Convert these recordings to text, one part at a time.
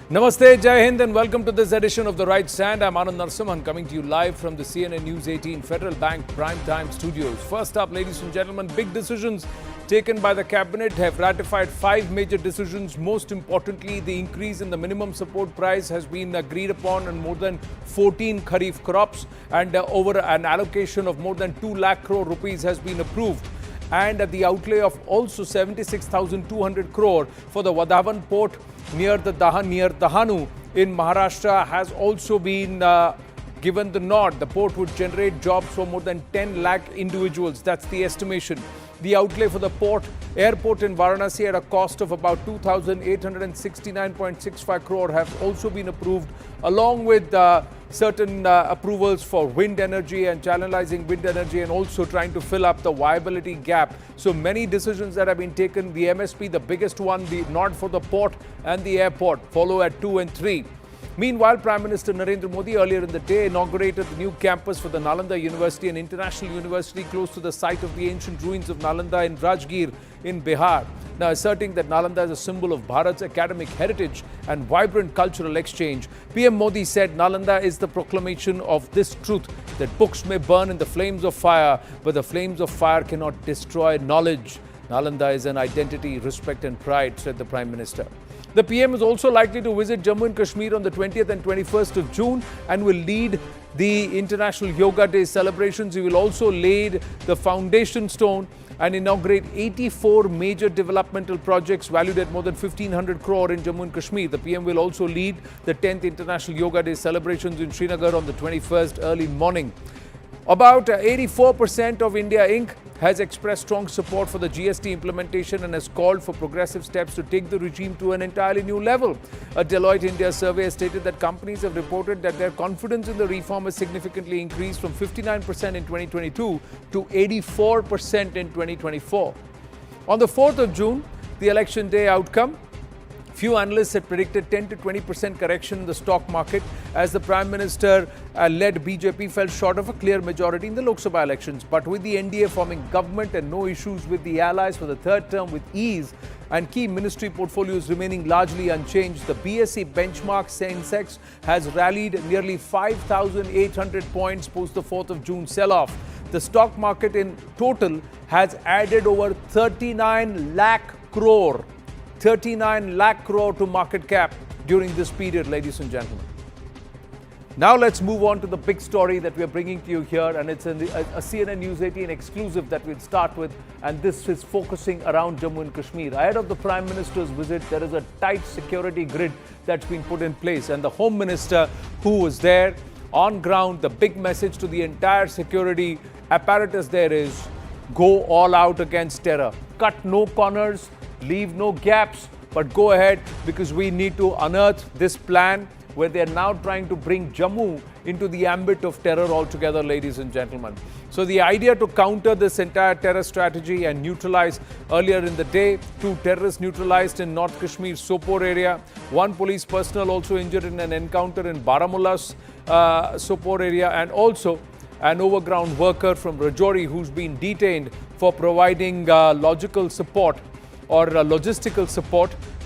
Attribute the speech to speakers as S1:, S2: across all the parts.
S1: Namaste, Jai Hind, and welcome to this edition of The Right Stand. I'm Anand Narasimhan coming to you live from the CNN News 18 Federal Bank Prime Time Studios. First up, ladies and gentlemen, big decisions taken by the Cabinet have ratified 5 major decisions. Most importantly, the increase in the minimum support price has been agreed upon on more than 14 Kharif crops, and over an allocation of more than 2 lakh crore rupees has been approved. And the outlay of also 76,200 crore for the Vadhavan port near Dahanu in Maharashtra has also been given the nod. The port would generate jobs for more than 10 lakh individuals. That's the estimation. The outlay for the airport in Varanasi at a cost of about 2,869.65 crore have also been approved, along with certain approvals for wind energy and channelizing wind energy, and also trying to fill up the viability gap. So many decisions that have been taken. The MSP, the biggest one, the nod for the port and the airport, follow at 2 and 3. Meanwhile, Prime Minister Narendra Modi earlier in the day inaugurated the new campus for the Nalanda University, an international university close to the site of the ancient ruins of Nalanda in Rajgir in Bihar. Now, asserting that Nalanda is a symbol of Bharat's academic heritage and vibrant cultural exchange, PM Modi said Nalanda is the proclamation of this truth, that books may burn in the flames of fire, but the flames of fire cannot destroy knowledge. Nalanda is an identity, respect and pride, said the Prime Minister. The PM is also likely to visit Jammu and Kashmir on the 20th and 21st of June and will lead the International Yoga Day celebrations. He will also lay the foundation stone and inaugurate 84 major developmental projects valued at more than 1,500 crore in Jammu and Kashmir. The PM will also lead the 10th International Yoga Day celebrations in Srinagar on the 21st early morning. About 84% of India Inc. has expressed strong support for the GST implementation and has called for progressive steps to take the regime to an entirely new level. A Deloitte India survey has stated that companies have reported that their confidence in the reform has significantly increased from 59% in 2022 to 84% in 2024. On the 4th of June, the election day outcome, few analysts had predicted 10 to 20% correction in the stock market as the Prime Minister-led BJP fell short of a clear majority in the Lok Sabha elections. But with the NDA forming government and no issues with the allies for the third term with ease and key ministry portfolios remaining largely unchanged, the BSE benchmark Sensex has rallied nearly 5,800 points post the 4th of June sell-off. The stock market in total has added over 39 lakh crore to market cap during this period, ladies and gentlemen. Now let's move on to the big story that we are bringing to you here, and it's a CNN News 18 exclusive that we'll start with, and this is focusing around Jammu and Kashmir. Ahead of the Prime Minister's visit, there is a tight security grid that's been put in place, and the Home Minister who was there on ground, the big message to the entire security apparatus there is, go all out against terror. Cut no corners, leave no gaps, but go ahead, because we need to unearth this plan where they are now trying to bring Jammu into the ambit of terror altogether, ladies and gentlemen. So the idea to counter this entire terror strategy and neutralize, earlier in the day, 2 terrorists neutralized in North Kashmir Sopore area, 1 police personnel also injured in an encounter in Baramulla's Sopore area, and also an overground worker from Rajouri who's been detained for providing logistical support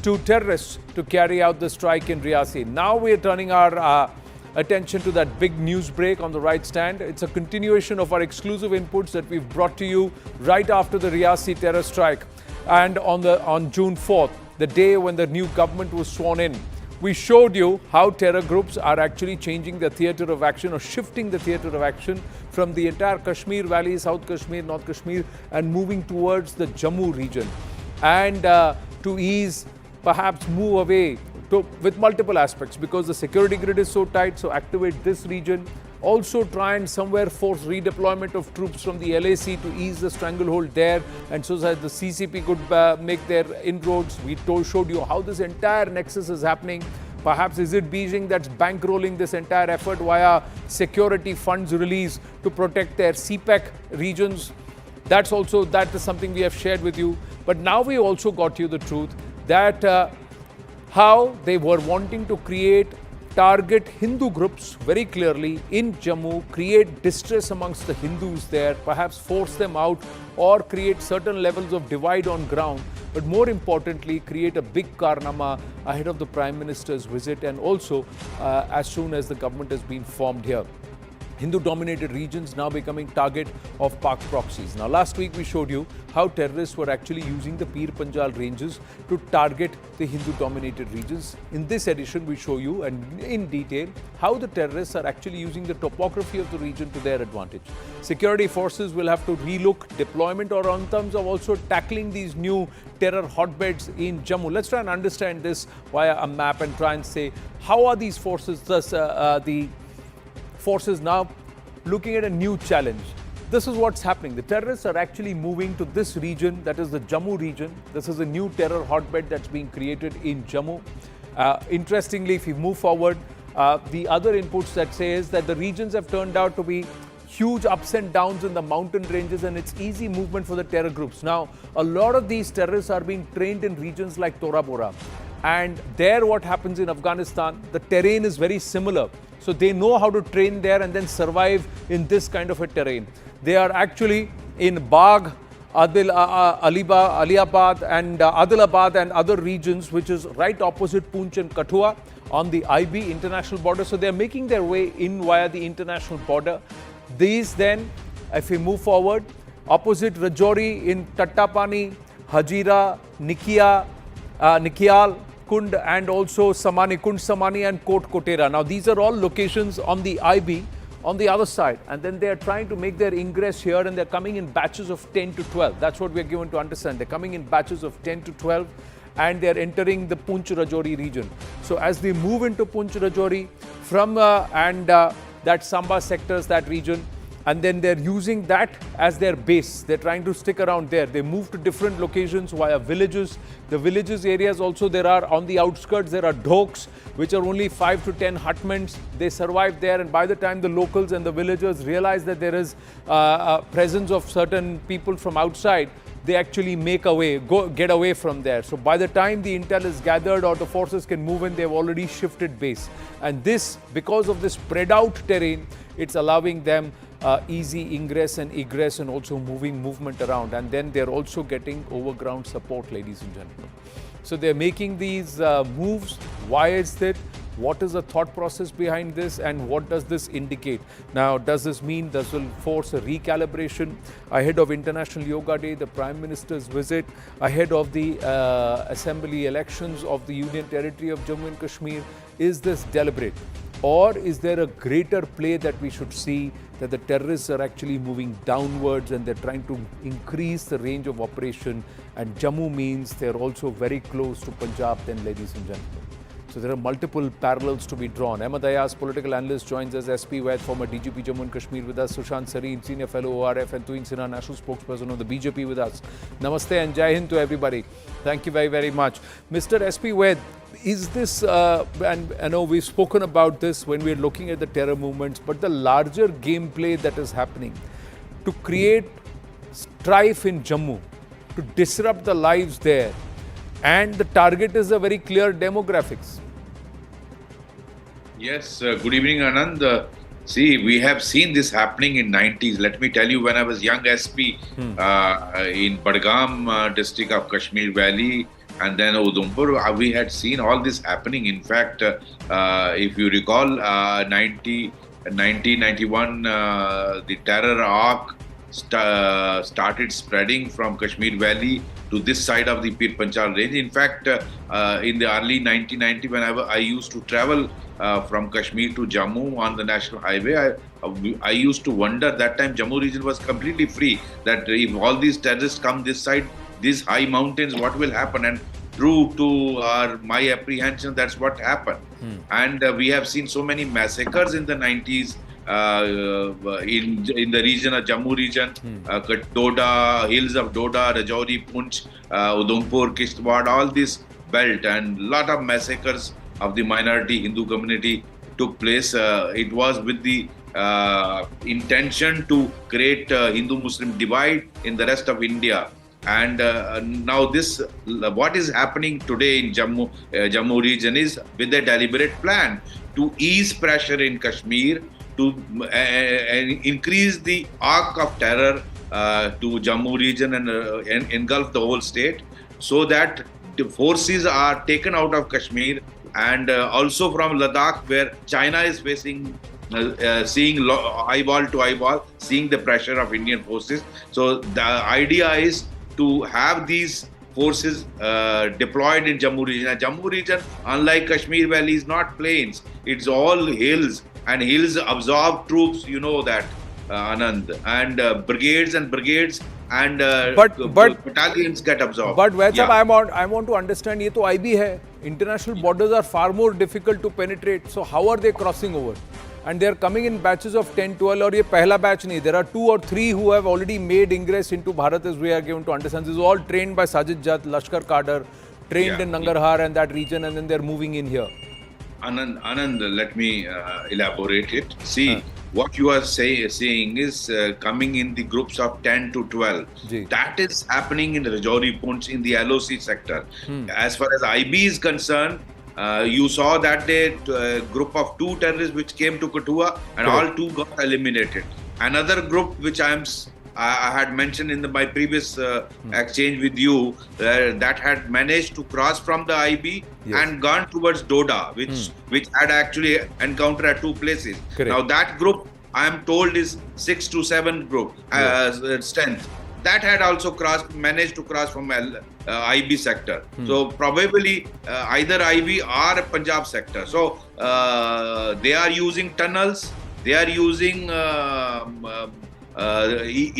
S1: to terrorists to carry out the strike in Reasi. Now we are turning our attention to that big news break on the right stand. It's a continuation of our exclusive inputs that we've brought to you right after the Reasi terror strike, and on June 4th, the day when the new government was sworn in. We showed you how terror groups are actually changing the theatre of action, or shifting the theatre of action from the entire Kashmir Valley, South Kashmir, North Kashmir, and moving towards the Jammu region. And to ease, perhaps move away with multiple aspects, because the security grid is so tight. So activate this region. Also try and somewhere force redeployment of troops from the LAC to ease the stranglehold there, and so that the CCP could make their inroads. We showed you how this entire nexus is happening. Perhaps is it Beijing that's bankrolling this entire effort via security funds release to protect their CPEC regions? That is something we have shared with you. But now we also got you the truth that how they were wanting to create target Hindu groups very clearly in Jammu, create distress amongst the Hindus there, perhaps force them out or create certain levels of divide on ground, but more importantly, create a big karnama ahead of the Prime Minister's visit and also as soon as the government has been formed here. Hindu-dominated regions now becoming target of Pak proxies. Now, last week we showed you how terrorists were actually using the Pir Panjal ranges to target the Hindu-dominated regions. In this edition, we show you and in detail how the terrorists are actually using the topography of the region to their advantage. Security forces will have to relook deployment or on terms of also tackling these new terror hotbeds in Jammu. Let's try and understand this via a map and try and say how are these forces, thus the forces now looking at a new challenge. This is what's happening. The terrorists are actually moving to this region, that is the Jammu region. This is a new terror hotbed that's being created in Jammu. Interestingly, if we move forward, the other inputs that say is that the regions have turned out to be huge ups and downs in the mountain ranges and it's easy movement for the terror groups. Now, a lot of these terrorists are being trained in regions like Tora Bora. And there what happens in Afghanistan, the terrain is very similar. So they know how to train there and then survive in this kind of a terrain. They are actually in Bagh, Aliabad and Adilabad and other regions, which is right opposite Poonch and Kathua on the IB international border. So they're making their way in via the international border. These then, if we move forward, opposite Rajouri in Tattapani, Hajira, Nikial, Kund and also Samani, Kund Samani and Kot Kotera. Now these are all locations on the IB on the other side and then they are trying to make their ingress here and they're coming in batches of 10 to 12. That's what we're given to understand. They're coming in batches of 10 to 12 and they're entering the Poonch Rajouri region. So as they move into Poonch Rajouri from that Samba sectors, that region, and then they're using that as their base. They're trying to stick around there. They move to different locations via villages. The villages areas also there are on the outskirts, there are dhoks, which are only 5 to 10 hutments. They survive there and by the time the locals and the villagers realize that there is a presence of certain people from outside, they actually make a way, get away from there. So by the time the intel is gathered or the forces can move in, they've already shifted base. And this, because of this spread out terrain, it's allowing them easy ingress and egress and also movement around. And then they're also getting overground support, ladies and gentlemen. So they're making these moves. Why is that? What is the thought process behind this and what does this indicate? Now, does this mean this will force a recalibration ahead of International Yoga Day, the Prime Minister's visit, ahead of the assembly elections of the Union Territory of Jammu and Kashmir? Is this deliberate? Or is there a greater play that we should see that the terrorists are actually moving downwards and they're trying to increase the range of operation and Jammu means they're also very close to Punjab then, ladies and gentlemen. So there are multiple parallels to be drawn. Ahmed Ayaz, political analyst, joins us. SP Vaid, former DGP Jammu and Kashmir with us. Sushant Sareen, senior fellow ORF and Tuin Sinha, national spokesperson of the BJP with us. Namaste and Jai Hind to everybody. Thank you very, very much. Mr. SP Vaid, is this, and I know we've spoken about this when we're looking at the terror movements, but the larger gameplay that is happening to create strife in Jammu, to disrupt the lives there, and the target is a very clear demographics.
S2: Yes, good evening, Anand. See, we have seen this happening in 90s. Let me tell you, when I was young SP in Badgam district of Kashmir Valley and then Udhampur, we had seen all this happening. In fact, if you recall, 1991, the terror arc started spreading from Kashmir Valley to this side of the Pir Panjal range. In fact, in the early 1990, when I used to travel from Kashmir to Jammu on the national highway, I used to wonder that time Jammu region was completely free, that if all these terrorists come this side, these high mountains, what will happen? And true to my apprehension, that's what happened. And we have seen so many massacres in the 90s in the region of Jammu region, Doda, hills of Doda, Rajouri, Poonch, Udhampur, Kishtwar, all this belt, and lot of massacres of the minority Hindu community took place. It was with the intention to create Hindu-Muslim divide in the rest of India. And now this, what is happening today in Jammu region is with a deliberate plan to ease pressure in Kashmir, to increase the arc of terror to Jammu region and engulf the whole state, so that the forces are taken out of Kashmir, and also from Ladakh, where China is facing, seeing eyeball to eyeball, seeing the pressure of Indian forces. So the idea is to have these forces deployed in Jammu region. And Jammu region, unlike Kashmir Valley, is not plains; it's all hills, and hills absorb troops. You know that, Anand, and brigades and
S1: but
S2: battalions get absorbed.
S1: But Vaid
S2: Yeah.
S1: साहब, I want to understand, ये तो IB है. International borders are far more difficult to penetrate. So how are they crossing over? And they are coming in batches of 10, 12, और ये पहला batch नहीं. There are 2 or 3 who have already made ingress into Bharat, as we are given to understand. This is all trained by Sajid Jat, Lashkar Cadre, trained in Nangarhar and that region, and then they are moving in here.
S2: Anand, let me elaborate it. See, what you are saying is coming in the groups of 10 to 12.
S1: Ji.
S2: That is happening in Rajouri Poonch in the LOC sector. As far as IB is concerned, you saw that day group of 2 terrorists which came to Kathua, and all 2 got eliminated. Another group which I had mentioned in my previous exchange with you, that had managed to cross from the IB and gone towards Doda, which had actually encountered at 2 places.
S1: Correct.
S2: Now that group, I am told, is 6 to 7 group strength. That had also managed to cross from IB sector. So probably either IB or Punjab sector. So they are using tunnels. They are using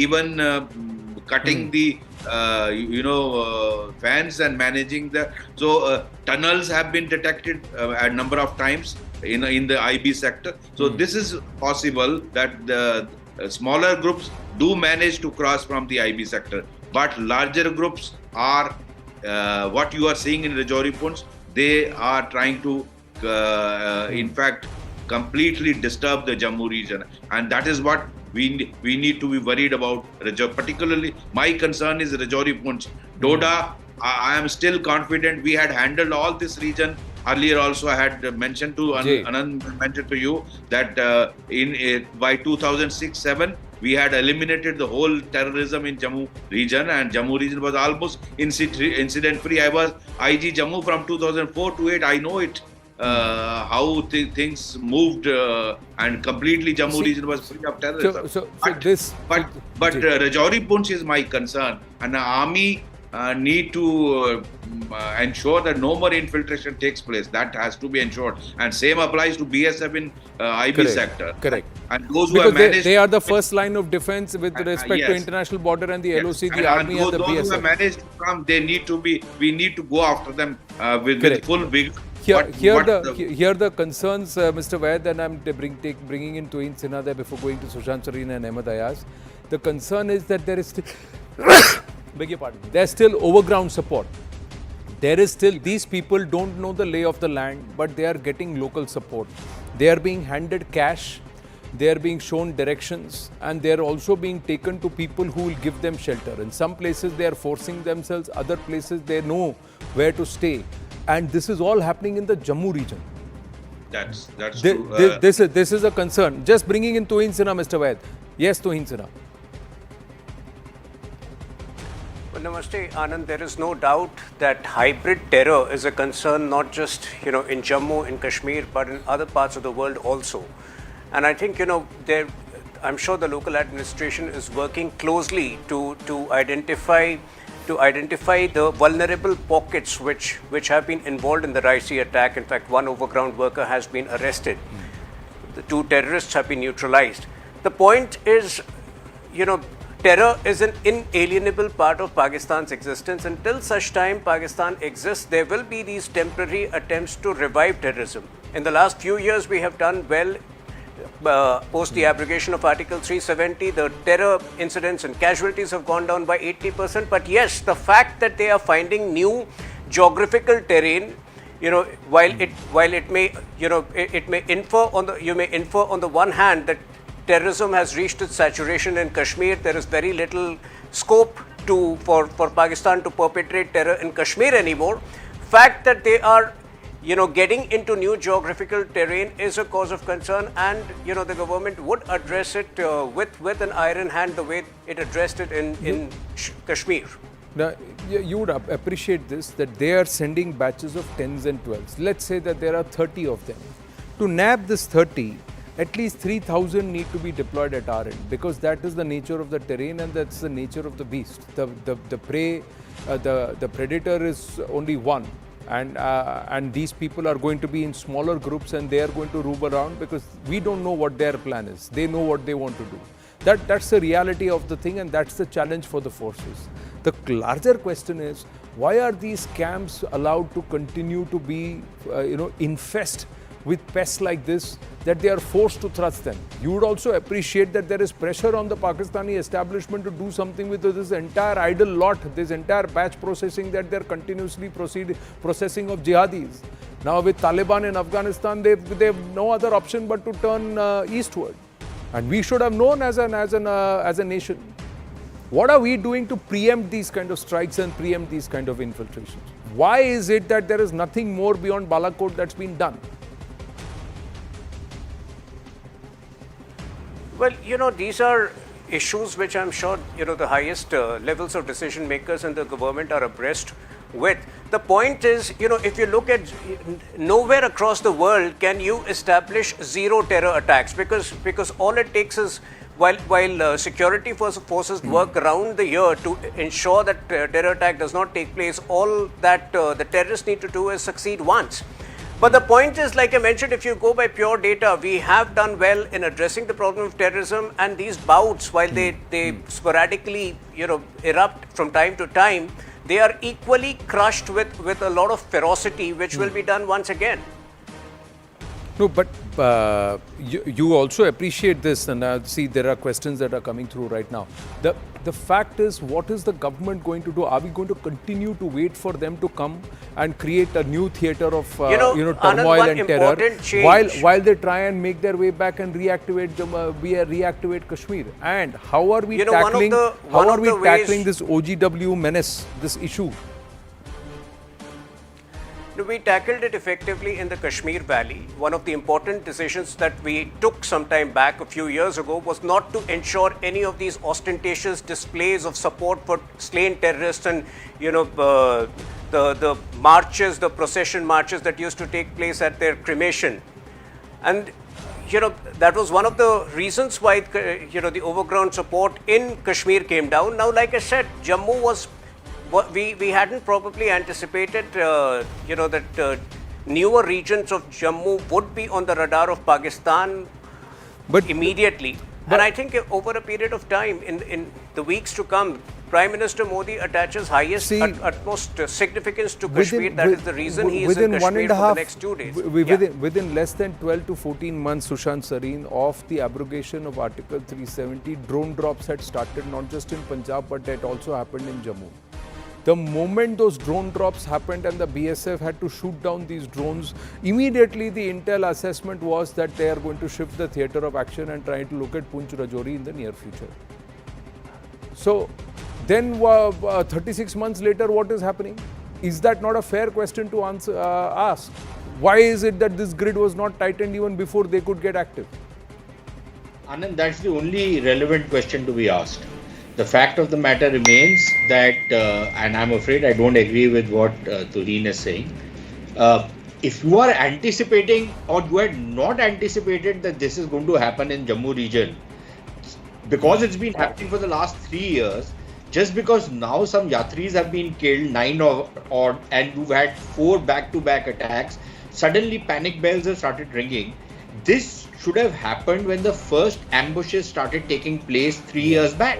S2: even cutting the fans and managing the. So tunnels have been detected a number of times in the IB sector. So this is possible that the smaller groups do manage to cross from the IB sector, but larger groups are what you are seeing in Rajouri Poonch. They are trying to in fact completely disturb the Jammu region, and that is what we need to be worried about. Particularly, my concern is Rajouri Poonch. Doda, I am still confident we had handled all this region. Earlier also I had mentioned to Anand mentioned to you that by 2006-7 we had eliminated the whole terrorism in Jammu region, and Jammu region was almost incident free. I was IG Jammu from 2004 to 8. I know it. How things moved, and completely Jammu region was free of terrorism. But Rajouri Poonch is my concern, and the army need to ensure that no more infiltration takes place. That has to be ensured, and same applies to BSF in IB sector.
S1: Correct.
S2: And those who
S1: Because
S2: have managed,
S1: they are the first line of defense with respect to international border and the LOC, the army and the
S2: those
S1: BSF.
S2: who have managed to come, they need to be. We need to go after them with full vigor.
S1: Here the concerns, Mr. Vaid, and I'm bringing in Tuhin Sinha there before going to Sushant Sareen and Ahmed Ayaz. The concern is that there is still, beg your pardon, there's still overground support. There is still, these people don't know the lay of the land, but they are getting local support. They are being handed cash, they are being shown directions, and they are also being taken to people who will give them shelter. In some places they are forcing themselves, other places they know where to stay. And this is all happening in the Jammu region.
S2: That's true.
S1: This is a concern. Just bringing in Tuhin Sinha, Mr. Vaid. Yes, Tuhin Sinha.
S3: Well, Namaste, Anand. There is no doubt that hybrid terror is a concern not just in Jammu and Kashmir, but in other parts of the world also. And I think I'm sure the local administration is working closely to identify the vulnerable pockets which have been involved in the Reasi attack. In fact, one overground worker has been arrested. The 2 terrorists have been neutralized. The point is, terror is an inalienable part of Pakistan's existence. Until such time Pakistan exists, there will be these temporary attempts to revive terrorism. In the last few years, we have done well. Post the abrogation of Article 370, the terror incidents and casualties have gone down by 80%. But yes, the fact that they are finding new geographical terrain, while it may infer on the one hand that terrorism has reached its saturation in Kashmir. There is very little scope for Pakistan to perpetrate terror in Kashmir anymore. Fact that they are getting into new geographical terrain is a cause of concern, and the government would address it with an iron hand the way it addressed it in Kashmir.
S1: Now, you would appreciate this, that they are sending batches of 10s and 12s. Let's say that there are 30 of them. To nab this 30, at least 3,000 need to be deployed at our end, because that is the nature of the terrain and that's the nature of the beast. The prey, the predator is only one, and these people are going to be in smaller groups and they are going to roam around because we don't know what their plan is. They know what they want to do. That's the reality of the thing, and that's the challenge for the forces. The larger question is, why are these camps allowed to continue to be, infest with pests like this, that they are forced to thrust them? You would also appreciate that there is pressure on the Pakistani establishment to do something with this entire idle lot, this entire batch processing that they are continuously processing of jihadis. Now with Taliban in Afghanistan, they have no other option but to turn eastward. And we should have known as a nation. What are we doing to preempt these kind of strikes and preempt these kind of infiltrations? Why is it that there is nothing more beyond Balakot that's been done?
S3: Well, these are issues which I'm sure, the highest levels of decision makers in the government are abreast with. The point is, if you look at nowhere across the world can you establish zero terror attacks, because all it takes is, while security forces work around the year to ensure that terror attack does not take place, all that the terrorists need to do is succeed once. But the point is, like I mentioned, if you go by pure data, we have done well in addressing the problem of terrorism, and these bouts, while they sporadically erupt from time to time, they are equally crushed with a lot of ferocity, which will be done once again.
S1: No, but you also appreciate this, and see there are questions that are coming through right now. The fact is, what is the government going to do? Are we going to continue to wait for them to come and create a new theatre of turmoil
S3: Anand,
S1: and terror while they try and make their way back and reactivate Kashmir? And how are we tackling this OGW menace, this issue?
S3: We tackled it effectively in the Kashmir Valley. One of the important decisions that we took some time back, a few years ago, was not to ensure any of these ostentatious displays of support for slain terrorists and, the marches, the procession marches that used to take place at their cremation. And, that was one of the reasons why, the overground support in Kashmir came down. Now, like I said, Jammu was... We hadn't probably anticipated, that newer regions of Jammu would be on the radar of Pakistan immediately. And I think over a period of time, in the weeks to come, Prime Minister Modi attaches utmost significance to Kashmir. That is the reason he is in Kashmir for the next 2 days.
S1: Within less than 12 to 14 months, Sushant Sareen, of the abrogation of Article 370, drone drops had started not just in Punjab, but it also happened in Jammu. The moment those drone drops happened and the BSF had to shoot down these drones, immediately the intel assessment was that they are going to shift the theatre of action and try to look at Poonch Rajouri in the near future. So then 36 months later, what is happening? Is that not a fair question to ask? Why is it that this grid was not tightened even before they could get active?
S4: Anand, that's the only relevant question to be asked. The fact of the matter remains that, and I'm afraid I don't agree with what Tulin is saying. If you are anticipating, or you had not anticipated that this is going to happen in Jammu region, because it's been happening for the last 3 years, just because now some Yatris have been killed, 9 or and you've had 4 back-to-back attacks, suddenly panic bells have started ringing. This should have happened when the first ambushes started taking place 3 years back.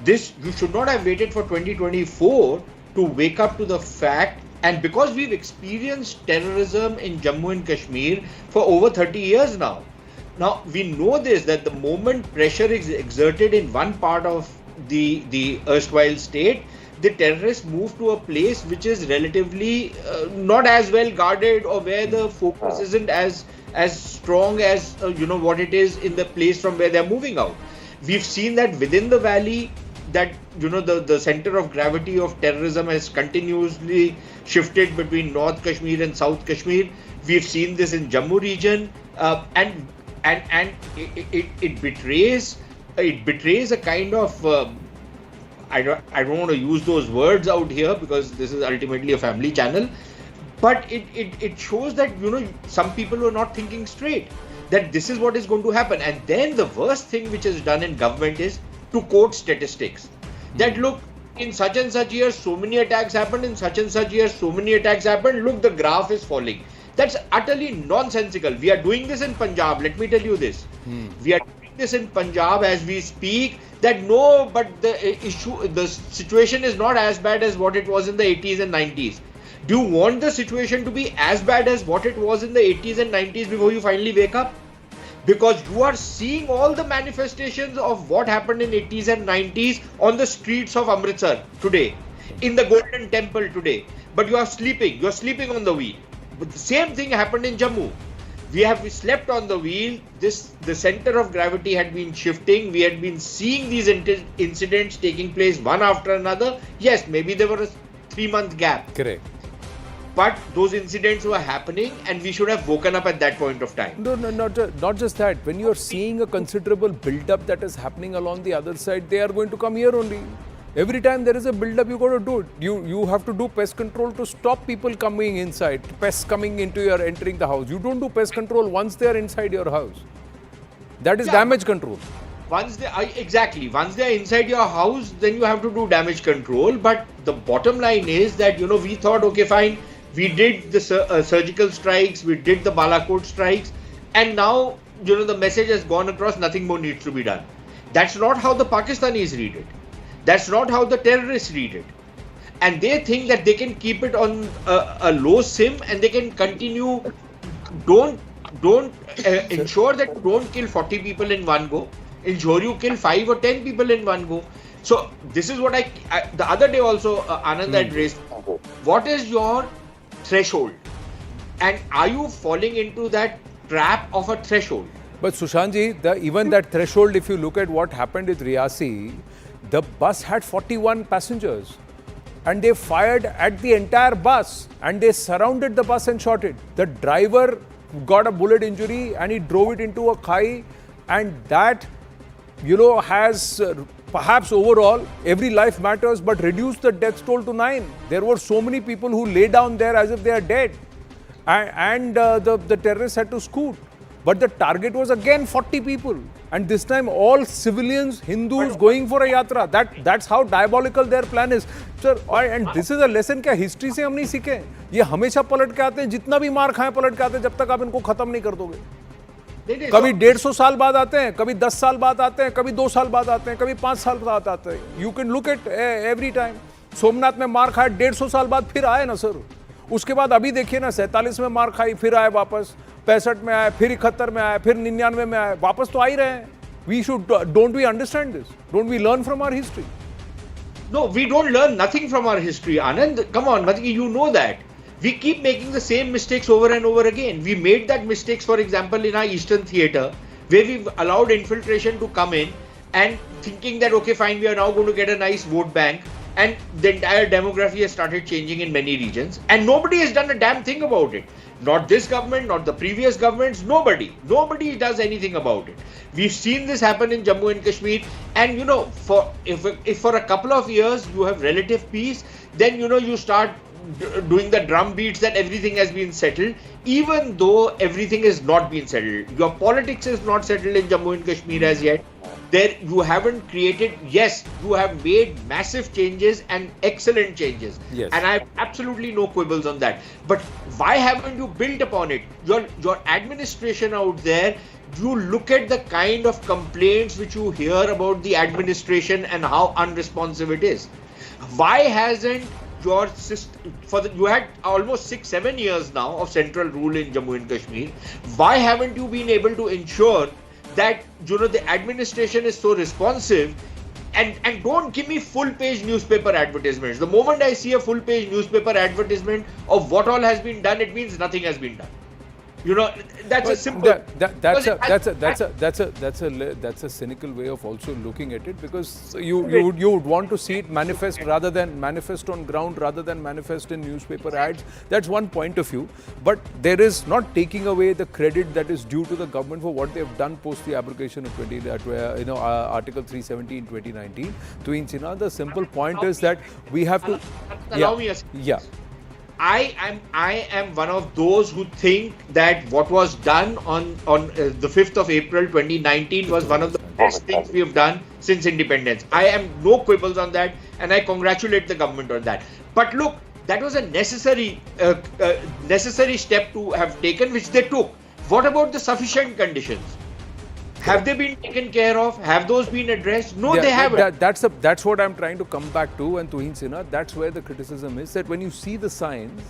S4: You should not have waited for 2024 to wake up to the fact, and because we've experienced terrorism in Jammu and Kashmir for over 30 years now. Now, we know this, that the moment pressure is exerted in one part of the erstwhile state, the terrorists move to a place which is relatively not as well guarded, or where the focus isn't as strong as what it is in the place from where they're moving out. We've seen that within the valley, that the center of gravity of terrorism has continuously shifted between North Kashmir and South Kashmir. We've seen this in Jammu region, and it betrays a kind of I don't want to use those words out here because this is ultimately a family channel, but it shows that some people were not thinking straight, that this is what is going to happen. And then the worst thing which is done in government is to quote statistics that look, in such and such years so many attacks happened, in such and such years so many attacks happened, look, the graph is falling. That's utterly nonsensical. We are doing this in Punjab, let me tell you this. We are doing this in Punjab as we speak, that no, but the situation is not as bad as what it was in the 80s and 90s. Do you want the situation to be as bad as what it was in the 80s and 90s before you finally wake up? Because you are seeing all the manifestations of what happened in 80s and 90s on the streets of Amritsar today, in the Golden Temple today. But you are sleeping on the wheel. But the same thing happened in Jammu. We slept on the wheel. The center of gravity had been shifting. We had been seeing these incidents taking place one after another. Yes, maybe there was a 3-month gap.
S1: Correct.
S4: But those incidents were happening and we should have woken up at that point of time.
S1: No, not just that. When you are seeing a considerable build-up that is happening along the other side, they are going to come here only. Every time there is a build-up, you got to do it. You have to do pest control to stop people coming inside, pests coming into your entering the house. You don't do pest control once they are inside your house. That is damage control.
S4: Once they are inside your house, then you have to do damage control. But the bottom line is that we thought, okay, fine, we did the surgical strikes, we did the Balakot strikes, and now the message has gone across. Nothing more needs to be done. That's not how the Pakistanis read it. That's not how the terrorists read it. And they think that they can keep it on a low sim and they can continue. Don't ensure that you don't kill 40 people in one go. Ensure you kill 5 or 10 people in one go. So this is what the other day also Anand had raised. What is your threshold? And are you falling into that trap of a threshold?
S1: But Sushantji, even that threshold, if you look at what happened with Reasi, the bus had 41 passengers and they fired at the entire bus and they surrounded the bus and shot it. The driver got a bullet injury and he drove it into a khai, and that has perhaps overall every life matters, but reduced the death toll to 9. There were so many people who lay down there as if they are dead, and the terrorists had to scoot. But the target was again 40 people, and this time all civilians, Hindus going for a yatra. That's how diabolical their plan is, sir. And this is a lesson क्या history से हम नहीं सीखे. ये हमेशा पलट के आते हैं, जितना भी मार खाएं पलट के आते हैं, जब तक आप इनको खत्म नहीं कर दोगे. कभी 150 साल बाद आते हैं, कभी 10 साल बाद आते हैं, कभी 2 साल बाद आते हैं, कभी 5 साल बाद आते हैं. You can look at every time. Somnath में मार खाए 150 साल बाद फिर आए ना सर. उसके बाद अभी देखिए ना, 47 में मार खाई, फिर आए वापस, 65 में आए, फिर 71 में आए, फिर 99 में आए, वापस तो आ ही रहे हैं. We should, don't we understand this? Don't we learn from our history?
S4: No, we don't learn nothing from our history, Anand. Come on, you know that. We keep making the same mistakes over and over again. We made that mistakes, for example, in our Eastern Theatre, where we've allowed infiltration to come in and thinking that, okay, fine, we are now going to get a nice vote bank, and the entire demography has started changing in many regions, and nobody has done a damn thing about it. Not this government, not the previous governments, nobody does anything about it. We've seen this happen in Jammu and Kashmir, and if for a couple of years you have relative peace, then you start doing the drum beats that everything has been settled, even though everything has not been settled. Your politics is not settled in Jammu and Kashmir as yet. There you haven't created, yes, you have made massive changes and excellent changes.
S1: Yes.
S4: And I have absolutely no quibbles on that. But why haven't you built upon it? Your administration out there, you look at the kind of complaints which you hear about the administration and how unresponsive it is. Why hasn't your system, you had almost 6-7 years now of central rule in Jammu and Kashmir. Why haven't you been able to ensure that the administration is so responsive? And don't give me full page newspaper advertisements. The moment I see a full page newspaper advertisement of what all has been done, it means nothing has been done. You know, that's a simple.
S1: That's a cynical way of also looking at it, because you would want to see it manifest on ground rather than manifest in newspaper ads. That's one point of view, but there is not taking away the credit that is due to the government for what they have done post the abrogation of Article 370 in 2019. The simple point is that we have to.
S4: Allow me a second. Yeah. I am one of those who think that what was done on the 5th of April 2019 was one of the best things we have done since independence. I am no quibbles on that, and I congratulate the government on that. But look, that was a necessary step to have taken, which they took. What about the sufficient conditions? Have they been taken care of? Have those been addressed? No, they haven't.
S1: That's what I'm trying to come back to. And Tuhin Sinha, that's where the criticism is, that when you see the signs,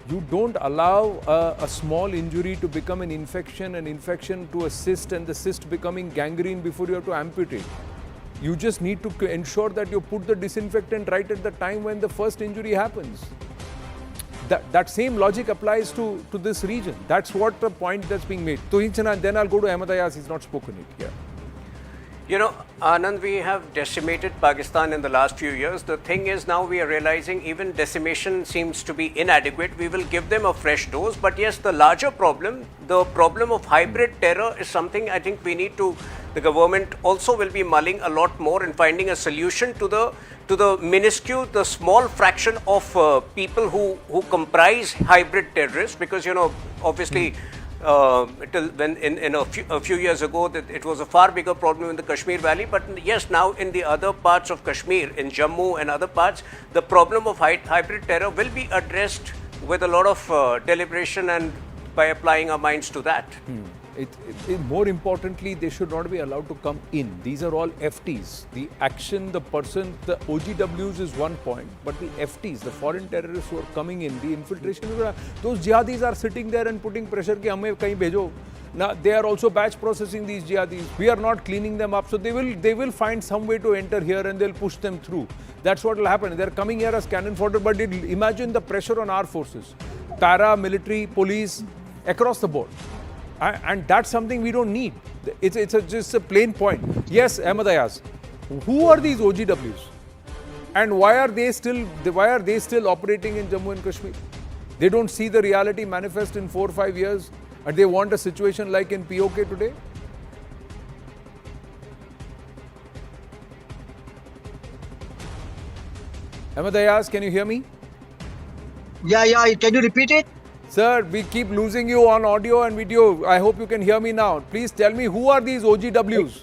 S1: you don't allow a small injury to become an infection to a cyst, and the cyst becoming gangrene before you have to amputate. You just need to ensure that you put the disinfectant right at the time when the first injury happens. That same logic applies to this region. That's what the point that's being made. Tuhin Sinha, and then I'll go to Ahmed Ayaz. He's not spoken it. Yeah.
S3: You know, Anand, we have decimated Pakistan in the last few years. The thing is, now we are realizing even decimation seems to be inadequate. We will give them a fresh dose. But yes, the larger problem, the problem of hybrid terror, is something I think we need to, the government also will be mulling a lot more in finding a solution to the minuscule, the small fraction of people who comprise hybrid terrorists. Because, you know, obviously, a few years ago, that it was a far bigger problem in the Kashmir Valley. But yes, now in the other parts of Kashmir, in Jammu and other parts, the problem of hybrid terror will be addressed with a lot of deliberation and by applying our minds to that.
S1: More importantly, they should not be allowed to come in. These are all FTs. The action, the person, the OGWs is one point, but the FTs, the foreign terrorists who are coming in, the infiltration, those jihadis are sitting there and putting pressure ki hame kahin bhejo. Now, they are also batch processing these jihadis. We are not cleaning them up. So they will find some way to enter here and they'll push them through. That's what will happen. They're coming here as cannon fodder, but imagine the pressure on our forces. Para, military, police, across the board. And that's something we don't need. It's just a plain point. Yes, Ahmed Ayaz, who are these OGWs? And why are they still operating in Jammu and Kashmir? They don't see the reality manifest in 4 or 5 years, and they want a situation like in POK today? Ahmed Ayaz, can you hear me?
S5: Yeah. Can you repeat it?
S1: Sir, we keep losing you on audio and video. I hope you can hear me now. Please tell me, who are these OGWs?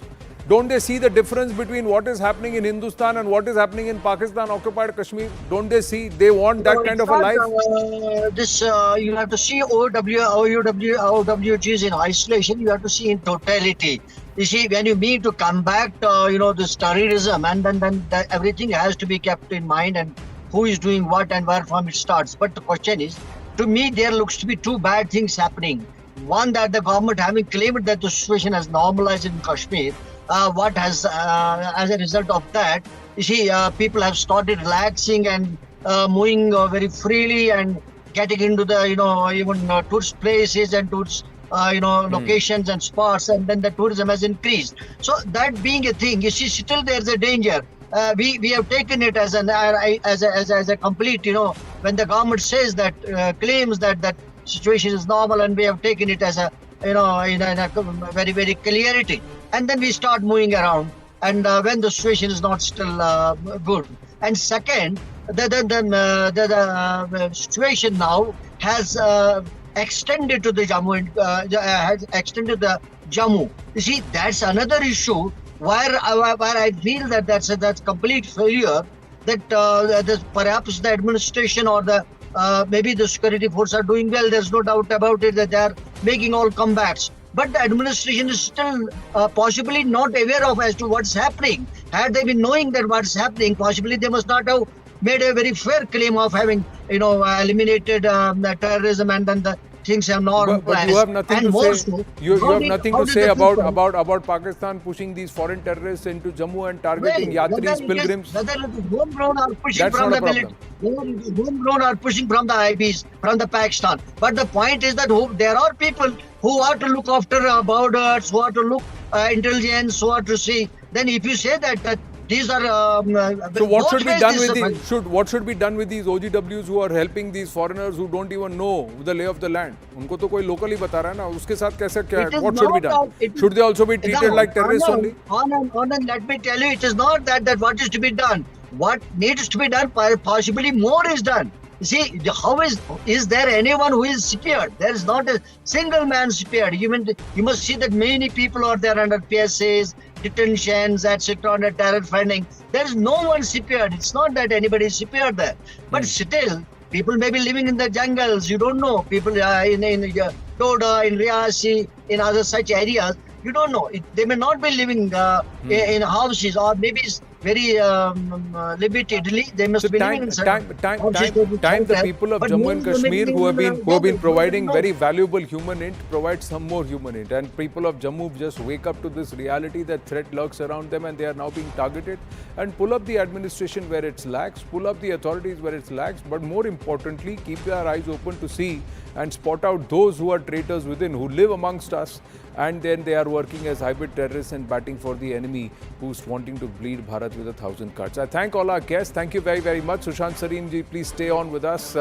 S1: Don't they see the difference between what is happening in Hindustan and what is happening in Pakistan occupied Kashmir? Don't they see? They want that kind of a life?
S5: You have to see OWGs in isolation. You have to see in totality. You see, when you mean to combat, this terrorism, and then everything has to be kept in mind, and who is doing what and where from it starts. But the question is, to me, there looks to be two bad things happening. One, that the government having claimed that the situation has normalized in Kashmir, what has, as a result of that, you see, people have started relaxing and moving very freely and getting into the, even tourist places and tourist, locations and spots, and then the tourism has increased. So that being a thing, you see, still there's a danger. We have taken it as a complete, when the government says that, claims that situation is normal, and we have taken it as a, in a very, very clarity. And then we start moving around, and when the situation is not still good. And second, the situation now has extended to the Jammu, has extended the Jammu. You see, that's another issue where I feel that that's complete failure, that perhaps the administration or the maybe the security force are doing well. There's no doubt about it that they are making all comebacks. But the administration is still possibly not aware of as to what's happening. Had they been knowing that what's happening, possibly they must not have made a very fair claim of having, eliminated the terrorism and then the things have not
S1: But you have nothing
S5: and
S1: to
S5: more
S1: say.
S5: so,
S1: You
S5: how
S1: have
S5: did-
S1: nothing
S5: how
S1: to
S5: did
S1: say
S5: the
S1: about,
S5: people-
S1: about Pakistan pushing these foreign terrorists into Jammu and targeting yatris, pilgrims.
S5: Whether it is homegrown or pushing
S1: That's
S5: from
S1: not
S5: the
S1: a
S5: village,
S1: problem.
S5: whether it is homegrown or pushing from the IBs, from the Pakistan. But the point is that there are people who are to look after borders, who are to look intelligence, who are to see. Then if you say that these are
S1: So what
S5: both
S1: should be
S5: ways
S1: done
S5: this
S1: with
S5: is-
S1: what should be done with these OGWs who are helping these foreigners who don't even know the lay of the land? उनको तो कोई local ही बता रहा है ना. उसके साथ कैसे क्या?
S5: It is
S1: What should be
S5: not
S1: done?
S5: that- it is-
S1: Should they also be treated
S5: No,
S1: like terrorists only?
S5: Anand, let me tell you, it is not that what is to be done. What needs to be done, possibly more is done. You see, how is there anyone who is spared? There is not a single man spared. You must see that many people are there under PSAs, detentions, etc., under terror funding. There is no one spared. It's not that anybody is spared there. But still, people may be living in the jungles. You don't know. People in Toda, in Reasi, in other such areas. You don't know. They may not be living in houses, or maybe it's very limitedly. They must
S1: So
S5: be living in certain houses.
S1: time the people of
S5: But
S1: Jammu and
S5: most of them
S1: Kashmir
S5: living
S1: who have
S5: in
S1: been
S5: the
S1: providing
S5: jungles.
S1: very valuable human aid provide some more human aid, and people of Jammu just wake up to this reality that threat lurks around them and they are now being targeted, and pull up the administration where it's lax, pull up the authorities where it's lax, but more importantly keep your eyes open to see and spot out those who are traitors within, who live amongst us, and then they are working as hybrid terrorists and batting for the enemy who's wanting to bleed Bharat with 1,000 cuts. I thank all our guests. Thank you very, very much. Sushant Sareem ji, please stay on with us.